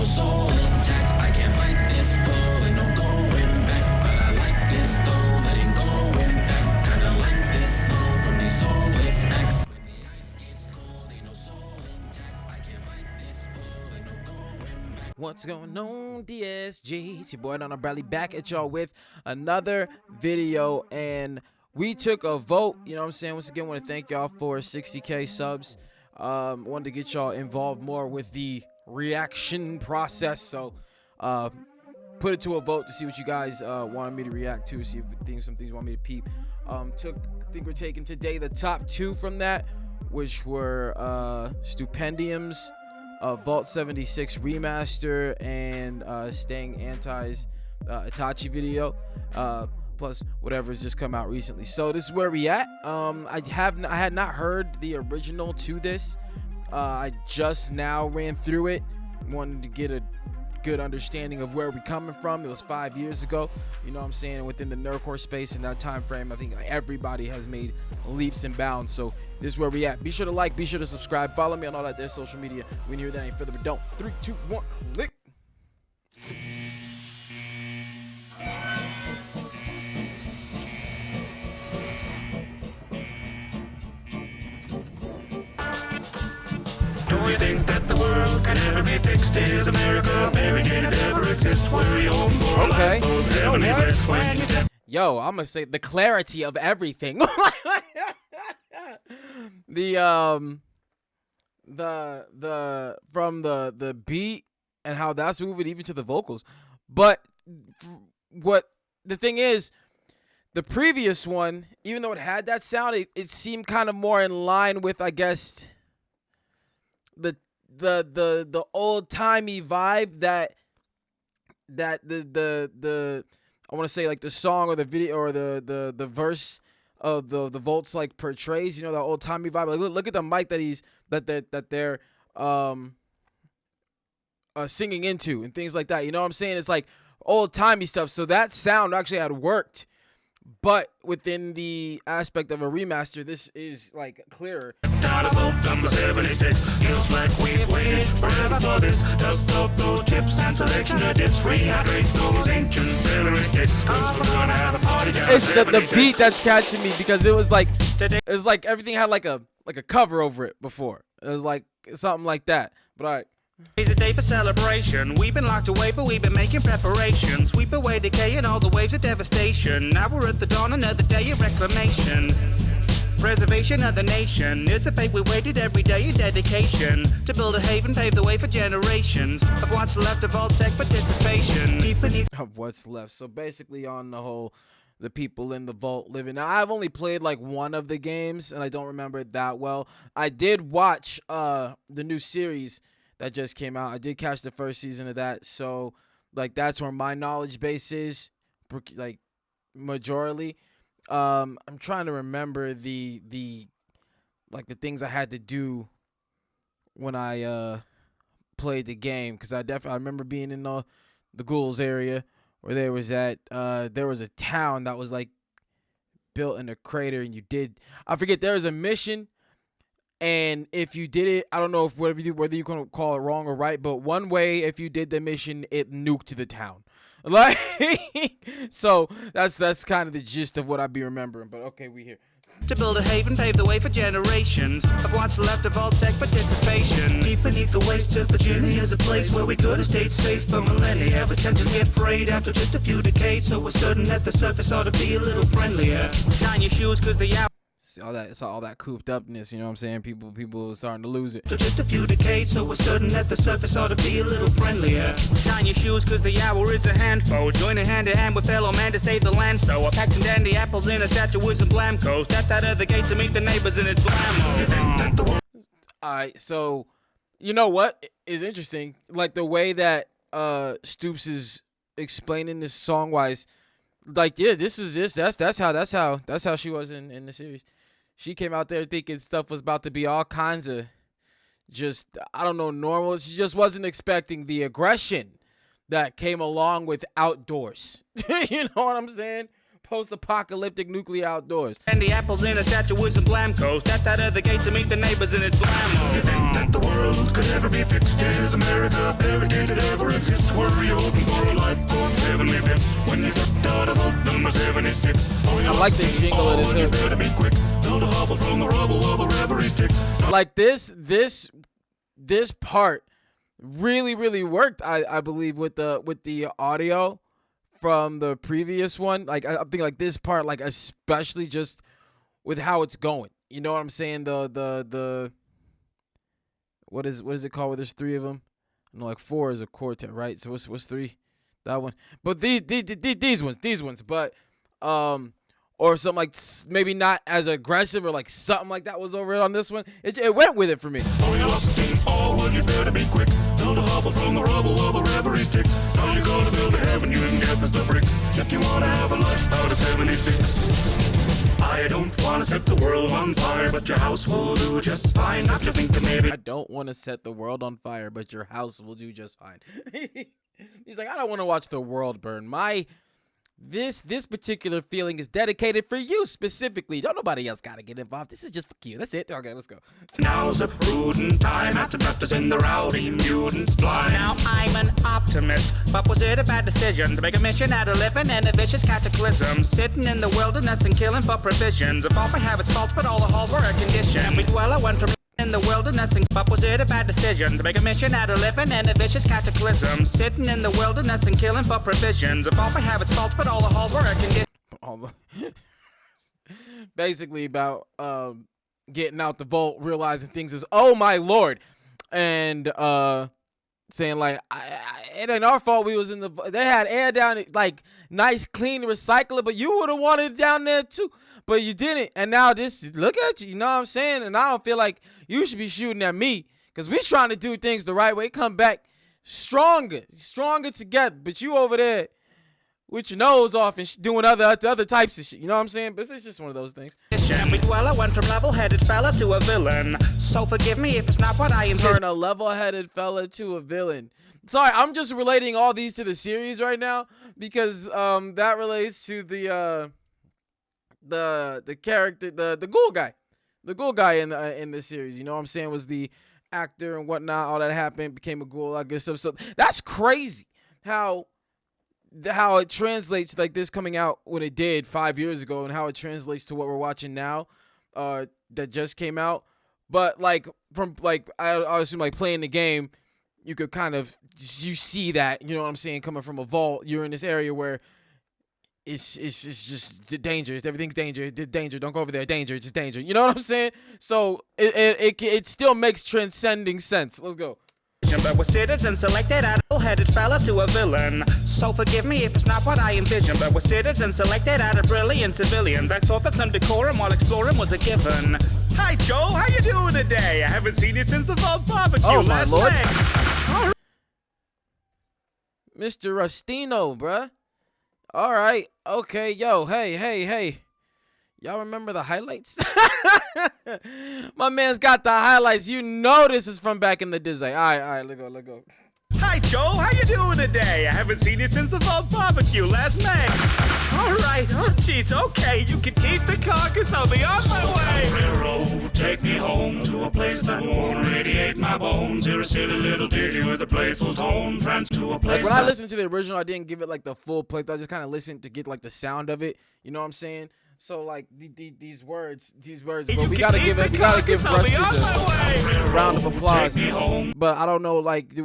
soul intact. I can't fight this pull and no going back. But I like this though, letting go in fact. Kinda lines this slow from these soulless acts. When the ice gets cold, ain't no soul intact. I can't fight this pull and no going back. What's going on, DSG? It's your boy Darrnell Bradley back at y'all with another video, and we took a vote. You know what I'm saying? Once again, I want to thank y'all for 60K subs. Wanted to get y'all involved more with the reaction process, so put it to a vote to see what you guys wanted me to react to, see if some things you want me to peep. I think we're taking today the top 2 from that, which were Stupendium's Vault 76 Remaster and Staying Anti's Itachi video, plus whatever's just come out recently. So this is where we at. I had not heard the original to this. I just now ran through it, wanted to get a good understanding of where we're coming from. It was 5 years ago, you know what I'm saying, within the nerdcore space in that time frame. I think everybody has made leaps and bounds. So this is where we at. Be sure to like, be sure to subscribe, follow me on all that there social media. We hear that ain't further ado. 3, 2, 1, click. Do you think that the world can ever be fixed? Is America buried? Did it ever exist? Were you home for a life of heavenly bliss when you step? Yo, I'm gonna say the clarity of everything. From the beat and how that's moving even to the vocals. But what the thing is, the previous one, even though it had that sound, it seemed kind of more in line with, I guess, the old timey vibe that the I want to say, like, the song or the video or the verse of the Volts like portrays, you know, that old timey vibe. Like, look at the mic that they're singing into and things like that. You know what I'm saying? It's like old timey stuff. So that sound actually had worked. But within the aspect of a remaster, this is like clearer. Down to vote number 76. Feels like we've waited forever for this. Dust off those chips and selection of dips. Rehydrate those ancient celery sticks. Cause we're gonna have a party down It's the beat that's catching me, because it was like everything had like a cover over it before. It was like something like that. But all right. It's a day for celebration. We've been locked away, but we've been making preparations. Sweep away decay and all the waves of devastation. Now we're at the dawn, another day of reclamation. Preservation of the nation. It's a fate we waited every day in dedication. To build a haven, pave the way for generations of what's left of Vault-Tec participation. Deep beneath Of what's left. So basically, on the whole, the people in the vault living. Now, I've only played like one of the games, and I don't remember it that well. I did watch the new series that just came out. I did catch the first season of that, so like that's where my knowledge base is, like majorly. I'm trying to remember the things I had to do when I played the game, because I remember being in the ghouls area where there was a town that was like built in a crater, and I forget, there was a mission. And if you did it, I don't know whether you can call it wrong or right, but one way, if you did the mission, it nuked the town. Like, so that's kind of the gist of what I be remembering. But okay, we here. to build a haven, pave the way for generations of what's left of Vault-Tec participation. Deep beneath the waste of Virginia is a place where we could have stayed safe for millennia, but tend to get frayed after just a few decades. So we're certain that the surface ought to be a little friendlier. Shine your shoes, cause the hour See all that cooped upness, you know what I'm saying? People starting to lose it. After just a few decades, so we're certain that the surface ought to be a little friendlier. Shine your shoes, cause the hour is a handful. Join a hand in hand with fellow man to save the land. So I packed in dandy apples in a satchel with some Blamco. Stepped out of the gate to meet the neighbors and it's blammo. You think that the world... Alright, so you know what is interesting? Like the way that Stoops is explaining this song wise, like, yeah, that's how she was in the series. She came out there thinking stuff was about to be all kinds of just, I don't know, normal. She just wasn't expecting the aggression that came along with outdoors. You know what I'm saying? post-apocalyptic nuclear outdoors. And the apples in a satchel with some blamco. Stepped out of the gate to meet the neighbors and it's blammo. Do you think that the world could ever be fixed? Is America buried? Did it ever exist? Were you hoping for a life from heavenly bliss? When you stepped out of Vault number 76. Oh, I like the jingle of this you hook. better be quick. Build a hovel from the rubble while the reverie sticks. Like this part really worked. I believe with the audio from the previous one. Like I think like this part, like especially just with how it's going. You know what I'm saying? The what is it called? Where there's three of them. I know like four is a quartet, right? So what's three? That one. But these ones. But or something like maybe not as aggressive or like something like that was over it on this one. It went with it for me. Oh, you lost in all, well you better be quick. Build a hovel from the rubble while the reverie sticks. Now you're gonna build a heaven using death as the bricks. If you wanna have a life out of 76. I don't wanna set the world on fire, but your house will do just fine. Not you thinking maybe. I don't want to set the world on fire, but your house will do just fine. He's like, I don't want to watch the world burn. This particular feeling is dedicated for you specifically. Don't nobody else gotta get involved. This is just for you. That's it. Okay, let's go. Now's a prudent time after practicing the rowdy mutants fly. Now I'm an optimist, but was it a bad decision to make a mission out of living in a vicious cataclysm? Sitting in the wilderness and killing for provisions. If all I have its faults, but all the halls were air conditioned. Well, I went from in the wilderness and but was it a bad decision to make a mission out of living in a vicious cataclysm? Sitting in the wilderness and killing for provisions. If all I have its faults, but all the halls were air conditioned. Basically about getting out the vault, realizing things is oh my lord, and saying like it ain't our fault we was in the they had air down like nice clean recycler, but you would have wanted it down there too, but you didn't, and now this look at you know what I'm saying, and I don't feel like you should be shooting at me because we trying to do things the right way, come back stronger together, but you over there with your nose off and doing other types of shit. You know what I'm saying? But it's just one of those things. Well, I went from level-headed fella to a villain. So forgive me if it's not what I am. Turn a level-headed fella to a villain. Sorry, I'm just relating all these to the series right now because that relates to the character, the ghoul guy. The ghoul guy in the series. You know what I'm saying? Was the actor and whatnot. All that happened, became a ghoul, all that good stuff. So that's crazy how it translates, like this coming out when it did 5 years ago, and how it translates to what we're watching now that just came out. But like from like I assume like playing the game, you could kind of you see that, you know what I'm saying, coming from a vault. You're in this area where it's just danger. Everything's danger. Danger. Don't go over there. Danger. It's just danger. You know what I'm saying? So it still makes transcending sense. Let's go. But with citizens selected, adult-headed fella to a villain. So forgive me if it's not what I envisioned. But with citizens selected out of brilliant civilians, I thought that some decorum while exploring was a given. Hi, Joe. How you doing today? I haven't seen you since the Vault barbecue last Lord. May. Mr. Rustino, bruh. All right. Okay. Yo. Hey. Y'all remember the highlights? My man's got the highlights. You know this is from back in the day. All right. Let go. Hi, Joe. How you doing today? I haven't seen you since the Vault barbecue last May. All right. Oh, jeez. Okay. You can keep the carcass. I'll be on my way. Railroad, take me home to a place that won't radiate my bones. Hear a silly little ditty with a playful tone. Trans to a place like when I listened to the original, I didn't give it like the full playthrough. I just kind of listened to get like the sound of it. You know what I'm saying? So like these words, but we gotta give Rusty a round of applause. But I don't know, like, do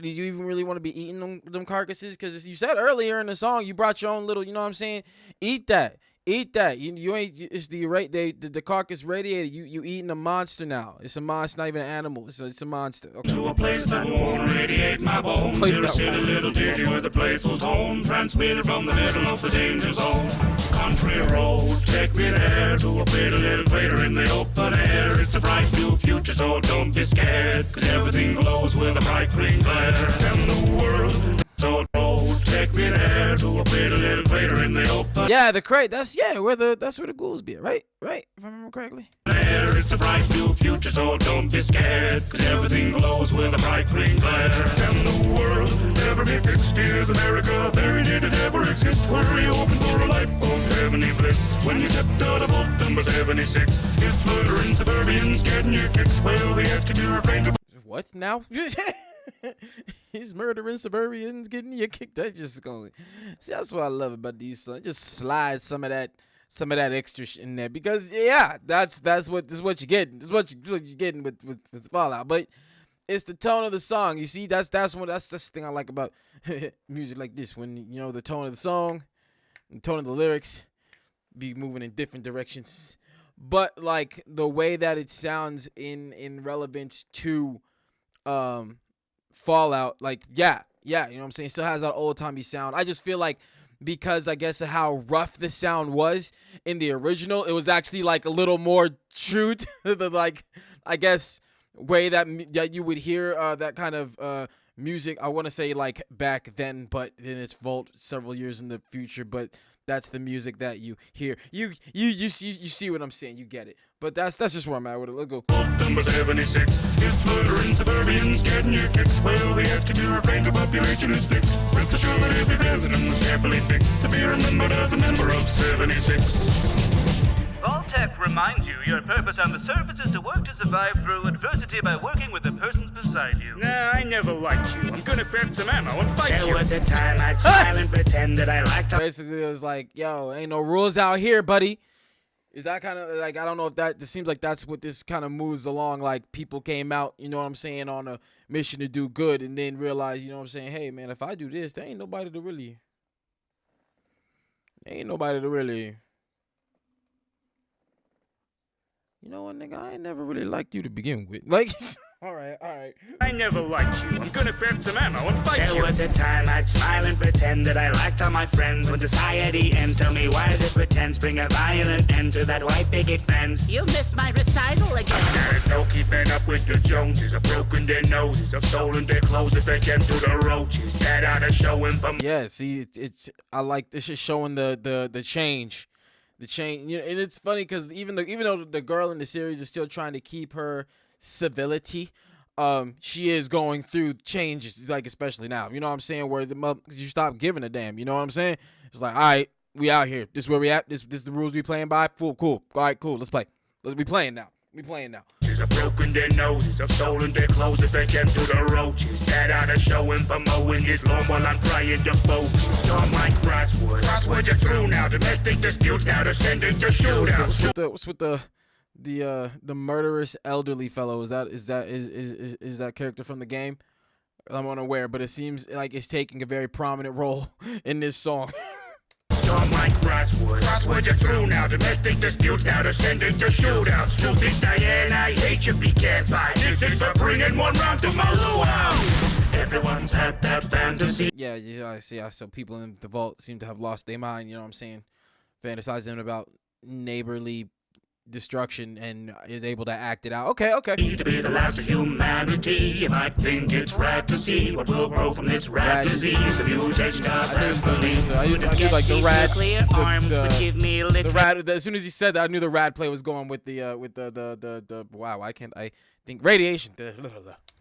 you even really want to be eating them carcasses? Because you said earlier in the song, you brought your own little, you know what I'm saying? Eat that. You ain't. It's the carcass radiated. You eating a monster now. It's a monster, not even an animal. It's a monster. Okay. To a place that won't radiate my bones. Hear a silly little ditty with a playful tone. Transmitted from the middle of the danger zone. Country road, take me there to a pretty little crater in the open air. It's a bright new future, so don't be scared. 'Cause everything glows with a bright green glare. And the world, so road, take me there to a pretty little crater in the open. Yeah, the crate. That's where the ghouls be at, right? If I remember correctly. It's a bright new future, so don't be scared. 'Cause everything glows with a bright green glare. Can the world ever be fixed? Is America buried? Did it ever exist. Were you hoping for a life of heavenly bliss? When you stepped out of vault number 76, is murdering suburbians getting your kicks? Well, we ask you to refrain to... What now? He's murdering suburbians, getting you kicked. That's just going. See, that's what I love about these songs. Just slide some of that extra shit in there, because yeah, this is what you get. This is what you're getting with Fallout. But it's the tone of the song. You see, that's the thing I like about music like this. When you know the tone of the song, the tone of the lyrics, be moving in different directions. But like the way that it sounds in relevance to Fallout, like yeah, you know what I'm saying? It still has that old timey sound. I just feel like, because I guess of how rough the sound was in the original, it was actually like a little more true to the, like, I guess, way that you would hear that kind of music. I want to say like back then, but in its vault several years in the future. But that's the music that you hear. You see what I'm saying? You get it. But that's just where I'm at with it. Let's go. Number 76 is murdering suburbians, getting your kicks. Well, we ask you to refrain to population is fixed. Rest assured that every resident was carefully picked to be remembered as a member of 76. Vault-Tec reminds you your purpose on the surface is to work to survive through adversity by working with the persons beside you. Nah, I never liked you. I'm gonna craft some ammo and fight you. There was a time I'd smile and pretend that I liked... Basically, it was like, yo, ain't no rules out here, buddy. Is that kind of like, I don't know if that, it seems like that's what this kind of moves along. Like, people came out, you know what I'm saying, on a mission to do good, and then realize, you know what I'm saying, hey, man, if I do this, there ain't nobody to really, you know what, nigga, I ain't never really liked you to begin with. Like, all right. I never liked you. I'm gonna craft some ammo and fight you. There was a time I'd smile and pretend that I liked all my friends. When society ends, tell me why the pretense bring a violent end to that white picket fence. You missed my recital again. There's no keeping up with the Joneses. Have broken their noses, have stolen their clothes, if they came through the roaches. That ought to show him from... Yeah, see, I like this is showing the change. The change, you know, and it's funny because even though the girl in the series is still trying to keep her civility, she is going through changes, like especially now. You know what I'm saying? Where you stop giving a damn. You know what I'm saying? It's like, all right, we out here. This is where we at. This the rules we playing by. Cool. All right, cool. Let's play. We playing now. Have broken their noses, have stolen their clothes, if they came through the roaches. That ought to show him for mowing his lawn while I'm trying to focus on my crosswords. Crosswords are true now. Domestic disputes now descending to shootouts. What's with the murderous elderly fellow? Is that character from the game? I'm unaware, but it seems like it's taking a very prominent role in this song. On my crosswords are true now. Domestic disputes now descending to shootouts. Truth is, Diane, I hate you, be can't buy. This is for bringing one round to my luau. Everyone's had that fantasy. Yeah, I see. So people in the vault seem to have lost their mind. You know what I'm saying? Fantasizing about neighborly destruction and is able to act it out. Okay. To be the last of humanity, you might think it's rad to see what will grow from this rad disease. The mutation of mass belief. I knew like the rad. Nuclear arms would give me a The rad. As soon as he said that, I knew the rad play was going with the wow. I think radiation.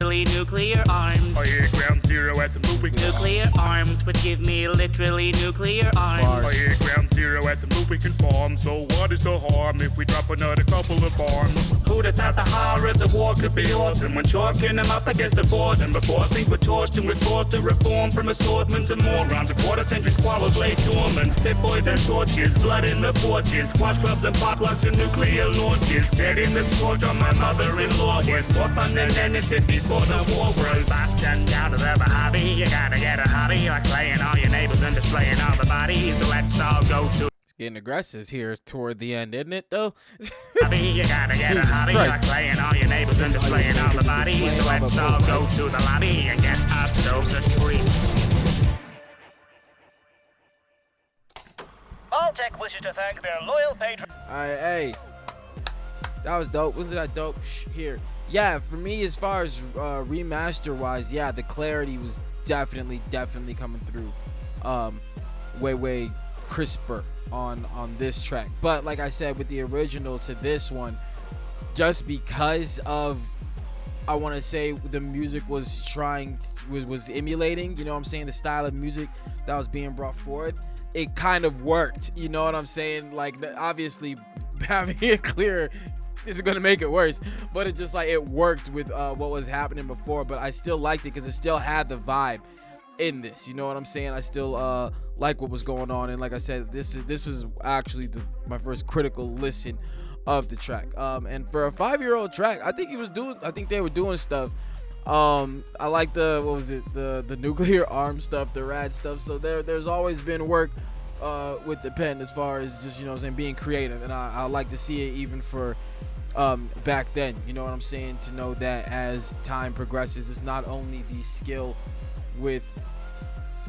Nuclear arms. I hear ground zero at the moving. Nuclear arms would give me literally nuclear arms. I hear ground zero at the moving farm. So what is the harm if we drop another couple of bombs? Who'd have thought the horrors of war could be awesome when chalking them up against the board? And before things were torched and we're forced to reform from assortments and morons, a quarter-century squabbles lay dormant. Pit boys and torches, blood in the porches, squash clubs and potlucks and nuclear launches. Setting the scourge on my mother-in-law. Here's more fun than anything before the war was. Busting down to the hobby, you gotta get a hobby, like playing all your neighbors and displaying all the bodies. So let's all go to getting aggressive here toward the end, isn't it, though? hobby, you gotta get a hobby, like playing all your neighbors and displaying all the bodies. So let's all go to the lobby and get ourselves a treat. Vault-Tec wishes to thank their loyal patrons. Alright, hey. That was dope. Wasn't that dope? Here. Yeah, for me, as far as remaster-wise, yeah, the clarity was definitely coming through. Way crisper on this track. But like I said, with the original to this one, just because of, I want to say, the music was emulating, you know what I'm saying, the style of music that was being brought forward, it kind of worked. You know what I'm saying? Like, obviously, having it clear isn't gonna make it worse, but it just like it worked with what was happening before. But I still liked it because it still had the vibe in this. You know what I'm saying? I still like what was going on, and like I said, this is actually my first critical listen of the track. And for a 5-year-old track, I think they were doing stuff. I like the nuclear arm stuff, the rad stuff. So there's always been work with the pen as far as just, you know what I'm saying, being creative, and I like to see it even for back then. You know what I'm saying? To know that as time progresses, it's not only the skill with,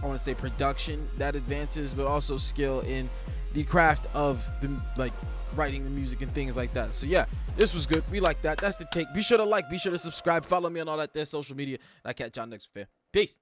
I want to say, production that advances, but also skill in the craft of the writing the music and things like that. So yeah, this was good. We like that. That's the take. Be sure to like, be sure to subscribe, follow me on all that there social media, and I'll catch y'all next week. Peace.